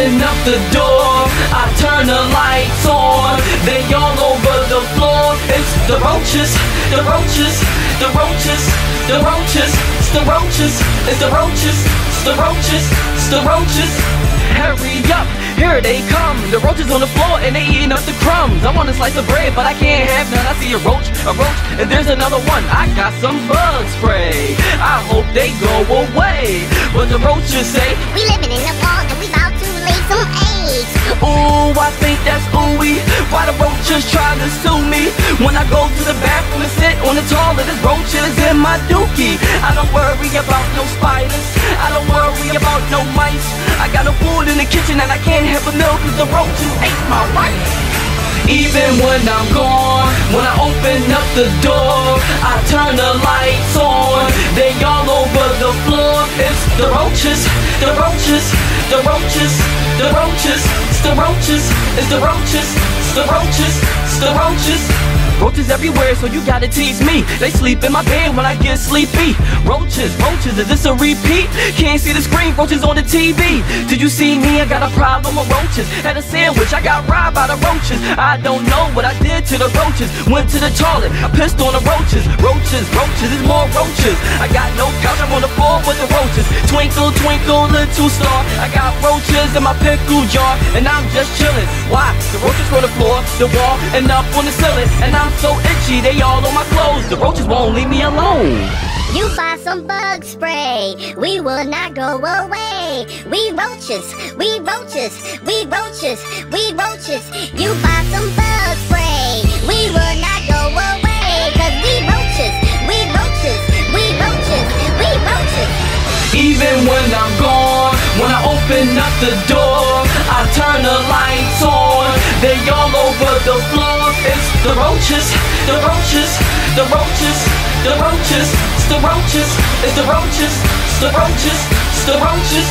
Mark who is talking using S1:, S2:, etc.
S1: open up the door, I turn the lights on. They all over the floor. It's the roaches, the roaches, the roaches, the roaches, it's the roaches, it's the roaches, it's the roaches, it's the roaches. Hurry up, here they come. The roaches on the floor and they eating up the crumbs. I want a slice of bread, but I can't have none. I see a roach, and there's another one. I got some bug spray, I hope they go away. But the roaches say,
S2: we living in the fall and we about to lay some eggs.
S1: ooh, I think that's ooey. Why the roaches trying to sue me? When I go to the bathroom and sit on the toilet, there's roaches in my dookie. I don't worry about no spiders, I don't worry about no mice. I got no food in the kitchen and I can't have a meal cause the roaches ate my rice. Even when I'm gone, when I open up the door, I turn the lights on. They all over the floor. It's the roaches, the roaches, the roaches, the roaches, it's the roaches, it's the roaches, it's the roaches, it's the roaches. Roaches everywhere, so you gotta tease me. They sleep in my bed when I get sleepy. Roaches, roaches, is this a repeat? Can't see the screen, roaches on the TV. Did you see me? I got a problem with roaches. Had a sandwich, I got robbed by the roaches. I don't know what I did to the roaches. Went to the toilet, I pissed on the roaches. Roaches, roaches, there's more roaches. I got no couch, I'm on the floor with the roaches. Twinkle, twinkle, little star. I got roaches in my pickle jar, and I'm just chilling. Why? The roaches on the floor, the wall, and up on the ceiling. And I'm so itchy, they all on my clothes. The roaches won't leave me alone.
S2: You buy some bug spray, we will not go away. We roaches, we roaches, we roaches, we roaches. You buy some bug spray, we will not go away. Cause we roaches, we roaches, we roaches, we roaches.
S1: Even when I'm gone, when I open up the door, I turn the lights on. They all over the floor. It's the roaches, the roaches, the roaches, the roaches, it's the roaches, it's the roaches, it's the roaches, it's the roaches.